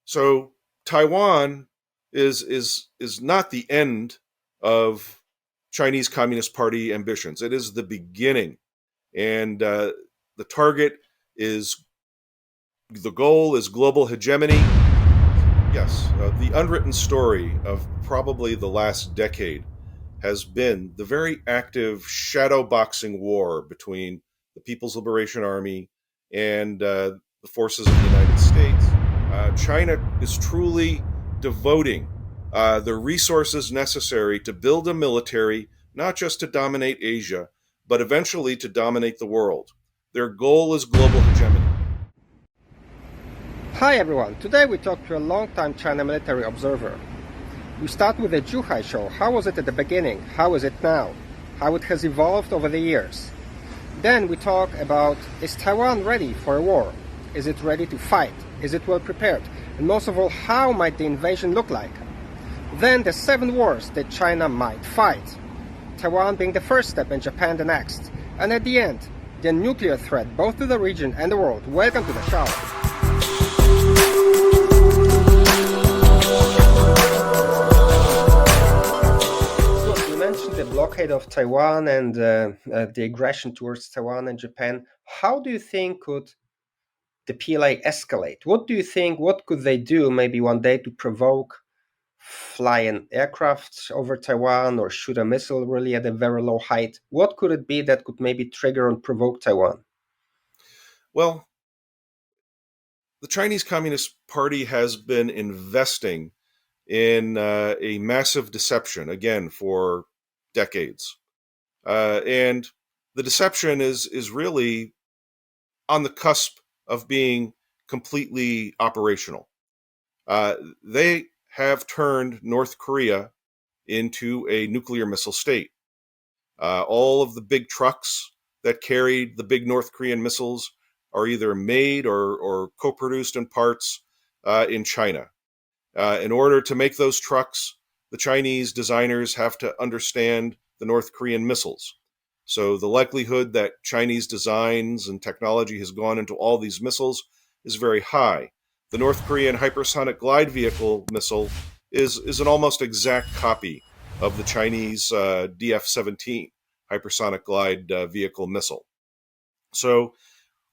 So Taiwan is not the end of Chinese Communist Party ambitions. It is the beginning, and the target is the goal is global hegemony. Yes, the unwritten story of probably the last decade has been the very active shadow boxing war between the People's Liberation Army and the forces of the United States. China is truly devoting the resources necessary to build a military, not just to dominate Asia, but eventually to dominate the world. Their goal is global hegemony. Hi everyone, today we talk to a long-time China military observer. We start with the Zhuhai show. How was it at the beginning? How is it now? How it has evolved over the years. Then we talk about, is Taiwan ready for a war? Is it ready to fight? Is it well prepared? And most of all, how might the invasion look like? Then the 7 wars that China might fight. Taiwan being the first step and Japan the next. And at the end, the nuclear threat both to the region and the world. Welcome to the show. The blockade of Taiwan and the aggression towards Taiwan and Japan, how do you think could the PLA escalate? What do you think, what could they do maybe one day to provoke, fly an aircraft over Taiwan or shoot a missile really at a very low height? What could it be that could maybe trigger and provoke Taiwan? Well, the Chinese Communist Party has been investing in a massive deception, again, for decades. And the deception is really on the cusp of being completely operational. They have turned North Korea into a nuclear missile state. All of the big trucks that carried the big North Korean missiles are either made or co-produced in parts in China. In order to make those trucks, the Chinese designers have to understand the North Korean missiles. So the likelihood that Chinese designs and technology has gone into all these missiles is very high. The North Korean hypersonic glide vehicle missile is an almost exact copy of the Chinese DF-17 hypersonic glide vehicle missile. So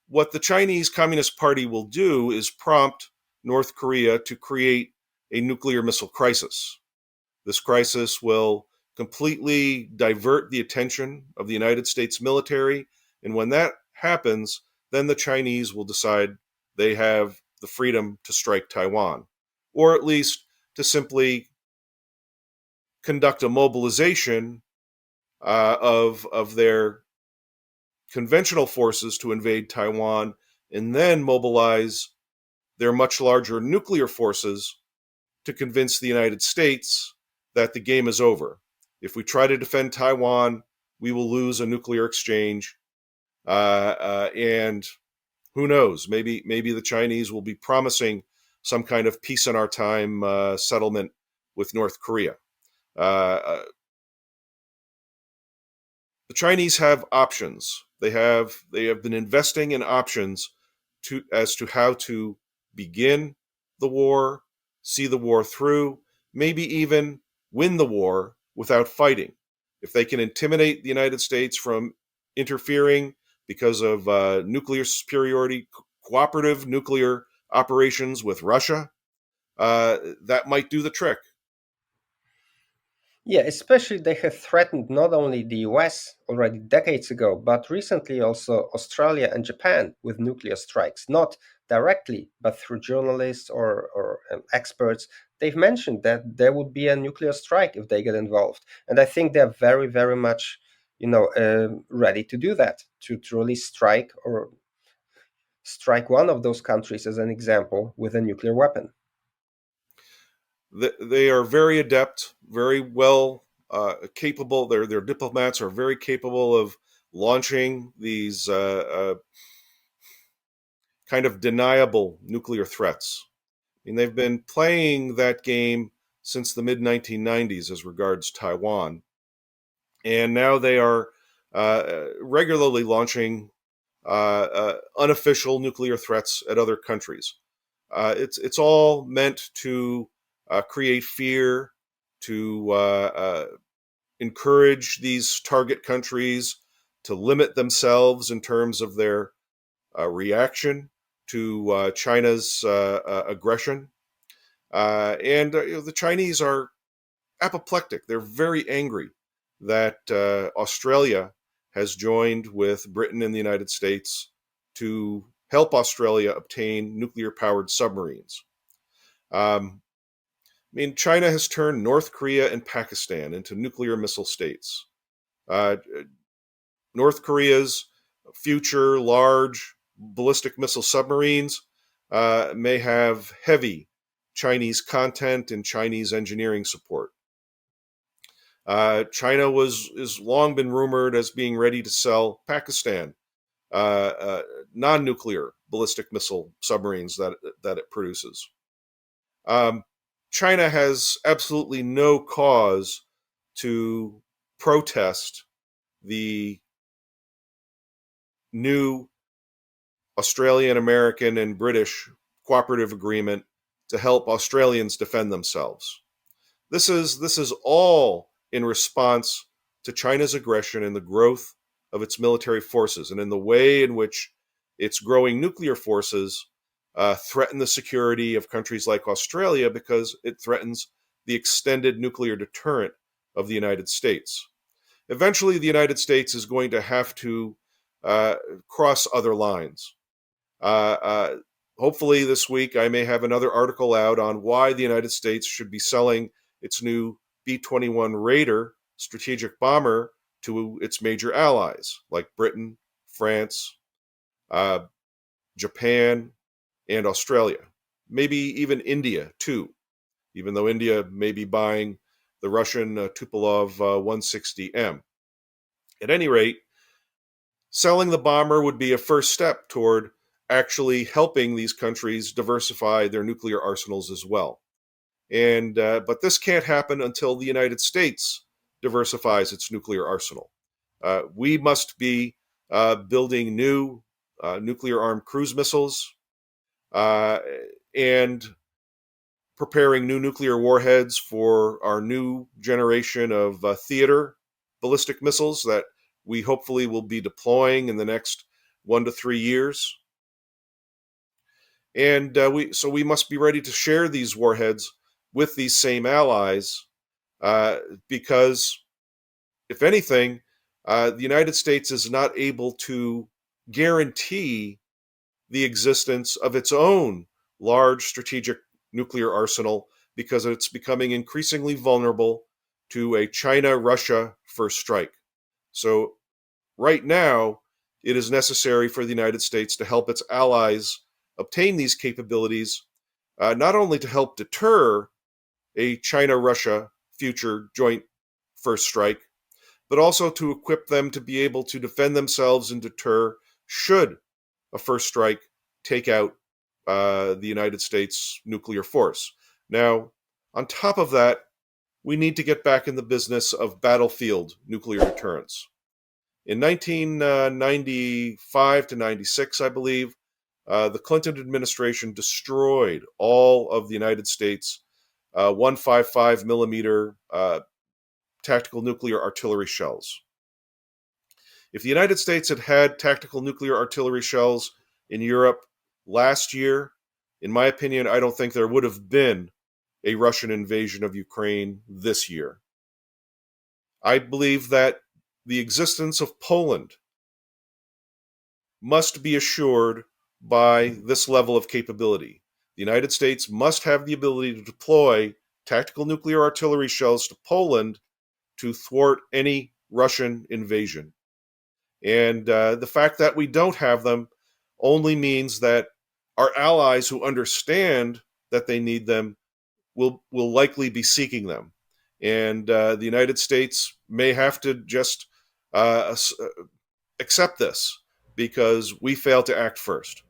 what the Chinese Communist Party will do is prompt North Korea to create a nuclear missile crisis. This crisis will completely divert the attention of the United States military. And when that happens, then the Chinese will decide they have the freedom to strike Taiwan, or at least to simply conduct a mobilization of their conventional forces to invade Taiwan and then mobilize their much larger nuclear forces to convince the United States that the game is over. If we try to defend Taiwan, we will lose a nuclear exchange. And who knows? Maybe the Chinese will be promising some kind of peace in our time settlement with North Korea. The Chinese have options. They have been investing in options as to how to begin the war, see the war through, maybe even win the war without fighting. If they can intimidate the United States from interfering because of nuclear superiority, cooperative nuclear operations with Russia, that might do the trick. Yeah, especially they have threatened not only the US already decades ago, but recently also Australia and Japan with nuclear strikes, not directly, but through journalists or experts. They've mentioned that there would be a nuclear strike if they get involved. And I think they're very, very much, ready to do that, to really strike one of those countries as an example with a nuclear weapon. They are very adept, very well capable. Their diplomats are very capable of launching these kind of deniable nuclear threats. I mean, they've been playing that game since the mid 1990s as regards Taiwan, and now they are regularly launching unofficial nuclear threats at other countries. It's all meant to create fear, to encourage these target countries to limit themselves in terms of their reaction to China's aggression. The Chinese are apoplectic. They're very angry that Australia has joined with Britain and the United States to help Australia obtain nuclear powered submarines. Um, China has turned North Korea and Pakistan into nuclear missile states. Uh, North Korea's future large ballistic missile submarines may have heavy Chinese content and Chinese engineering support. China has long been rumored as being ready to sell Pakistan non-nuclear ballistic missile submarines that it produces. Um, China has absolutely no cause to protest the new Australian, American, and British cooperative agreement to help Australians defend themselves. This is all in response to China's aggression and the growth of its military forces, and in the way in which its growing nuclear forces threaten the security of countries like Australia because it threatens the extended nuclear deterrent of the United States. Eventually, the United States is going to have to uh, cross other lines. Uh, uh, Hopefully, this week I may have another article out on why the United States should be selling its new B 21 Raider strategic bomber to its major allies like Britain, France, uh, Japan, and Australia. Maybe even India, too, even though India may be buying the Russian Tupolev 160M. At any rate, selling the bomber would be a first step toward actually helping these countries diversify their nuclear arsenals as well. But this can't happen until the United States diversifies its nuclear arsenal. We must be building new nuclear armed cruise missiles uh, and preparing new nuclear warheads for our new generation of theater ballistic missiles that we hopefully will be deploying in the next 1 to 3 years. We must be ready to share these warheads with these same allies uh, because, if anything, the United States is not able to guarantee the existence of its own large strategic nuclear arsenal because it's becoming increasingly vulnerable to a China Russia first strike. So, right now, it is necessary for the United States to help its allies obtain these capabilities, not only to help deter a China Russia future joint first strike, but also to equip them to be able to defend themselves and deter should a first strike take out the United States nuclear force. Now, on top of that, we need to get back in the business of battlefield nuclear deterrence. In 1995 to 96, I believe, the Clinton administration destroyed all of the United States 155 millimeter tactical nuclear artillery shells. If the United States had had tactical nuclear artillery shells in Europe last year, in my opinion, I don't think there would have been a Russian invasion of Ukraine this year. I believe that the existence of Poland must be assured by this level of capability. The United States must have the ability to deploy tactical nuclear artillery shells to Poland to thwart any Russian invasion. And the fact that we don't have them only means that our allies who understand that they need them will likely be seeking them. And the United States may have to just uh, accept this because we failed to act first.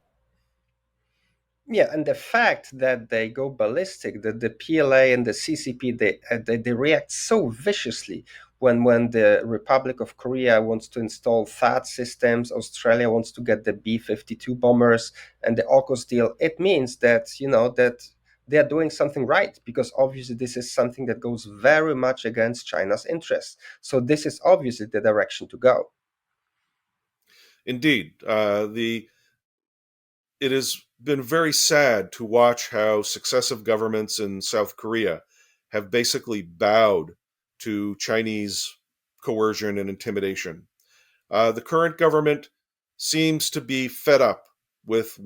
Yeah, and the fact that they go ballistic, that the PLA and the CCP, they react so viciously when the Republic of Korea wants to install THAAD systems, Australia wants to get the B-52 bombers, and the AUKUS deal, it means that that they are doing something right, because obviously this is something that goes very much against China's interests. So this is obviously the direction to go. Indeed, it has been very sad to watch how successive governments in South Korea have basically bowed to Chinese coercion and intimidation. The current government seems to be fed up with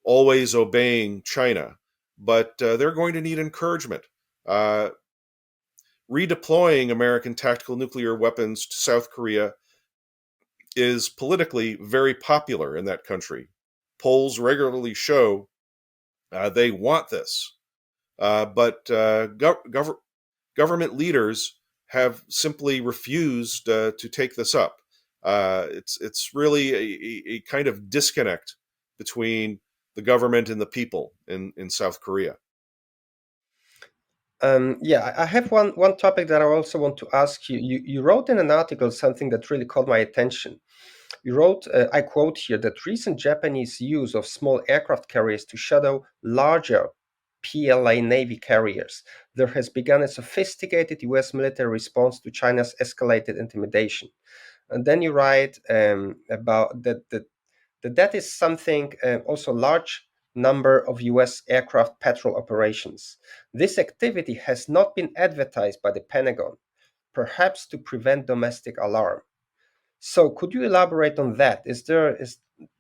always obeying China, but they're going to need encouragement. Uh, Redeploying American tactical nuclear weapons to South Korea is politically very popular in that country. Polls regularly show they want this, but government leaders have simply refused to take this up. It's really a kind of disconnect between the government and the people in South Korea. Yeah, I have one topic that I also want to ask you. You wrote in an article something that really caught my attention. You wrote, I quote here, that recent Japanese use of small aircraft carriers to shadow larger PLA Navy carriers. There has begun a sophisticated US military response to China's escalated intimidation. And then you write about that is something, also large number of US aircraft patrol operations. This activity has not been advertised by the Pentagon, perhaps to prevent domestic alarm. So could you elaborate on that? Is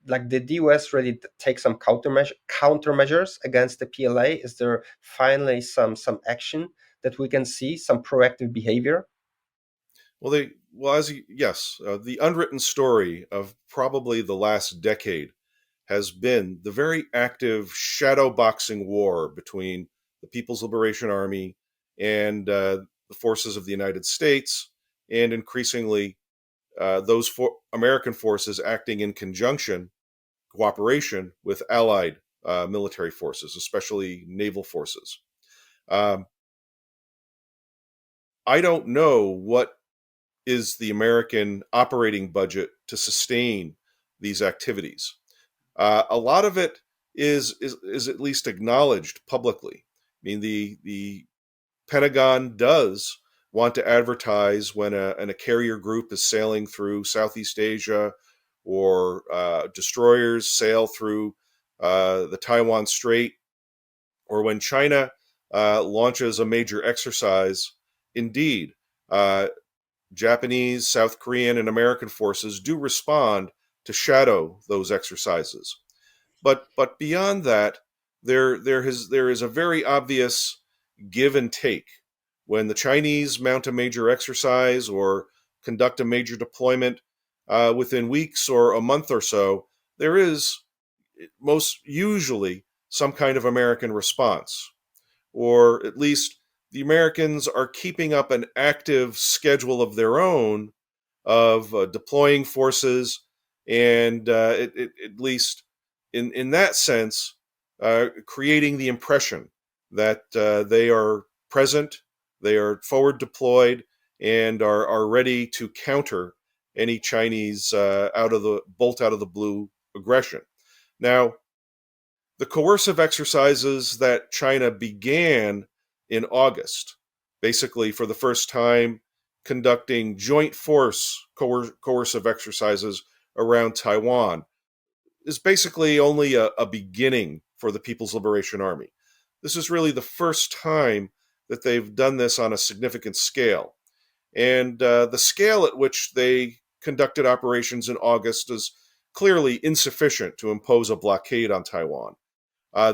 like, did the US really take some countermeasures against the PLA? Is there finally some action that we can see, some proactive behavior? Yes, the unwritten story of probably the last decade has been the very active shadow boxing war between the People's Liberation Army and the forces of the United States, and increasingly American forces acting in conjunction, cooperation with allied military forces, especially naval forces. Um, I don't know what is the American operating budget to sustain these activities. A lot of it is at least acknowledged publicly. I mean, the Pentagon does want to advertise when a carrier group is sailing through Southeast Asia, or destroyers sail through the Taiwan Strait, or when China launches a major exercise. Indeed, uh, Japanese, South Korean, and American forces do respond to shadow those exercises. But beyond that, there is a very obvious give and take. When the Chinese mount a major exercise or conduct a major deployment, within weeks or a month or so, there is most usually some kind of American response, or at least the Americans are keeping up an active schedule of their own of deploying forces, and at least in that sense, creating the impression that they are present, they are forward deployed, and are ready to counter any Chinese out of the blue aggression. Now, the coercive exercises that China began in August, basically for the first time conducting joint force coercive exercises around Taiwan, is basically only a beginning for the People's Liberation Army. This is really the first time that they've done this on a significant scale. And the scale at which they conducted operations in August is clearly insufficient to impose a blockade on Taiwan.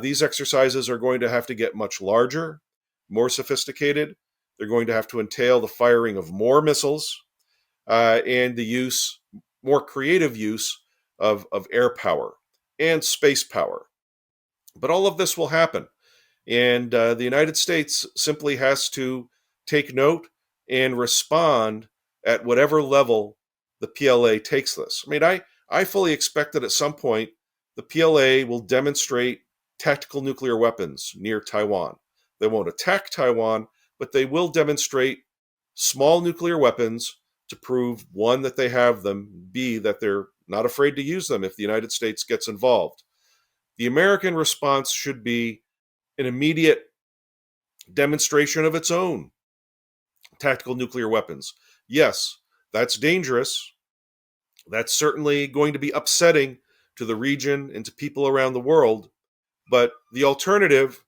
These exercises are going to have to get much larger, more sophisticated. They're going to have to entail the firing of more missiles, and the more creative use of air power and space power. But all of this will happen. And the United States simply has to take note and respond at whatever level the PLA takes this. I mean, I fully expect that at some point the PLA will demonstrate tactical nuclear weapons near Taiwan. They won't attack Taiwan, but they will demonstrate small nuclear weapons to prove, one, that they have them, B, that they're not afraid to use them if the United States gets involved. The American response should be an immediate demonstration of its own tactical nuclear weapons. Yes, that's dangerous. That's certainly going to be upsetting to the region and to people around the world. But the alternative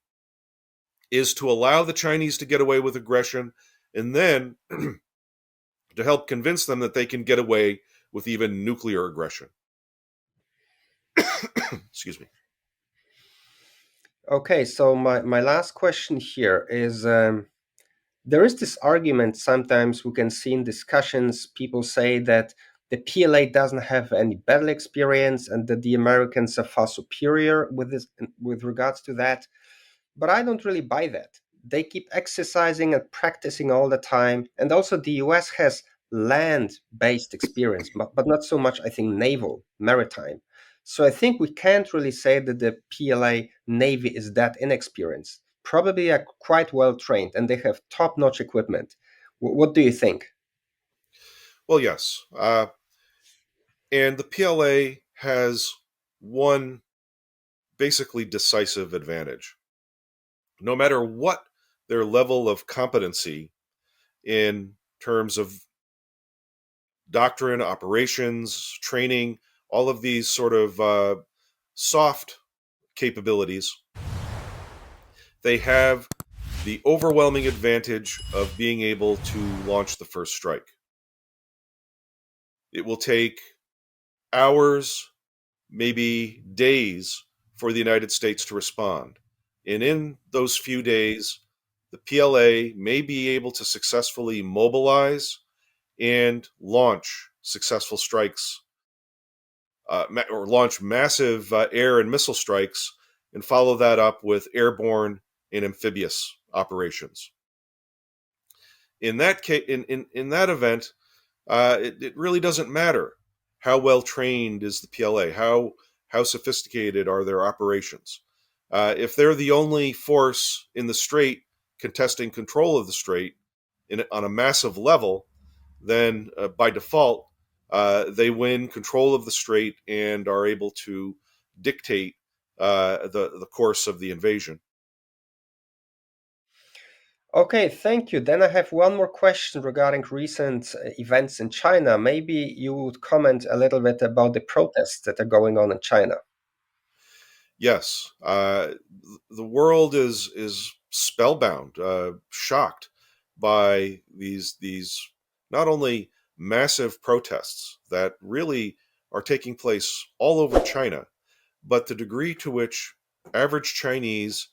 is to allow the Chinese to get away with aggression and then to help convince them that they can get away with even nuclear aggression. Excuse me. Okay, so my last question here is there is this argument sometimes we can see in discussions. People say that the PLA doesn't have any battle experience and that the Americans are far superior with regards to that. But I don't really buy that. They keep exercising and practicing all the time. And also, the US has land based experience, but not so much, I think, naval, maritime. So I think we can't really say that the PLA Navy is that inexperienced. Probably are quite well trained and they have top notch equipment. What do you think? Well, yes. And the PLA has one basically decisive advantage. No matter what their level of competency in terms of doctrine, operations, training, all of these sort of soft capabilities, they have the overwhelming advantage of being able to launch the first strike. It will take hours, maybe days, for the United States to respond. And in those few days, the PLA may be able to successfully mobilize and launch successful strikes, or launch massive air and missile strikes, and follow that up with airborne and amphibious operations. In that case, in that event, it really doesn't matter how well trained is the PLA, how sophisticated are their operations. If they're the only force in the strait contesting control of the strait on a massive level, then by default, they win control of the strait and are able to dictate the course of the invasion. Okay, thank you. Then I have one more question regarding recent events in China. Maybe you would comment a little bit about the protests that are going on in China. Yes, the world is spellbound, shocked by these not only massive protests that really are taking place all over China, but the degree to which average Chinese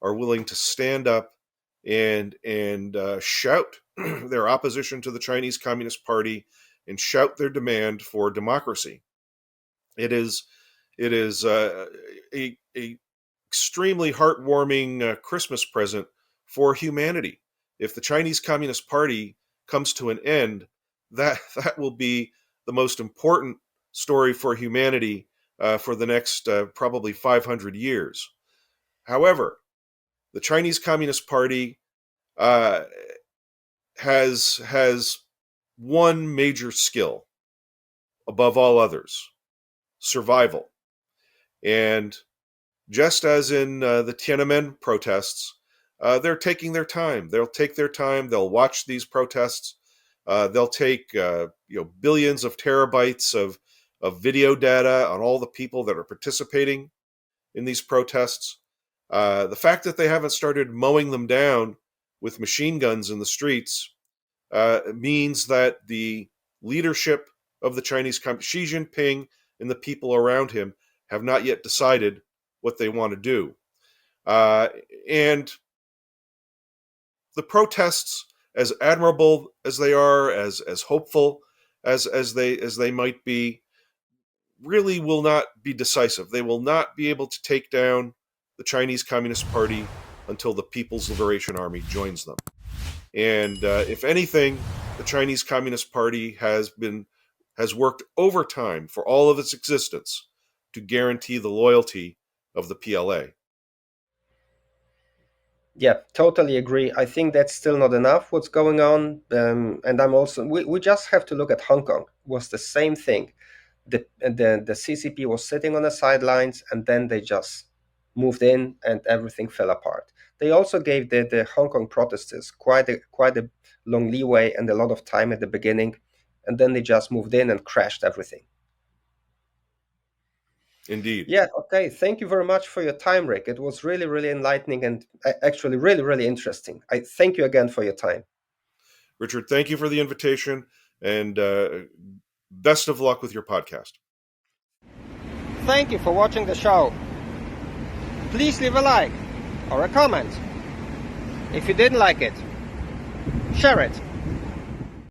are willing to stand up and shout their opposition to the Chinese Communist Party and shout their demand for democracy. It is a extremely heartwarming Christmas present for humanity. If the Chinese Communist Party comes to an end, that will be the most important story for humanity for the next probably 500 years. However, the Chinese Communist Party uh, has one major skill above all others: survival. And just as in the Tiananmen protests, they're taking their time. They'll take their time. They'll watch these protests. They'll take billions of terabytes of video data on all the people that are participating in these protests. The fact that they haven't started mowing them down with machine guns in the streets means that the leadership of the Chinese Xi Jinping and the people around him have not yet decided what they want to do. And the protests, as admirable as they are, as hopeful as they might be, really will not be decisive. They will not be able to take down the Chinese Communist Party until the People's Liberation Army joins them. And if anything, the Chinese Communist Party has worked overtime for all of its existence to guarantee the loyalty of the PLA. Yeah, totally agree. I think that's still not enough what's going on. And I'm also, we just have to look at Hong Kong. It was the same thing. The CCP was sitting on the sidelines, and then they just moved in and everything fell apart. They also gave the Hong Kong protesters quite a long leeway and a lot of time at the beginning, and then they just moved in and crashed everything. Indeed. Yeah, okay. Thank you very much for your time, Rick. It was really, really enlightening and actually really, really interesting. I thank you again for your time. Richard, thank you for the invitation, and best of luck with your podcast. Thank you for watching the show. Please leave a like or a comment. If you didn't like it, share it.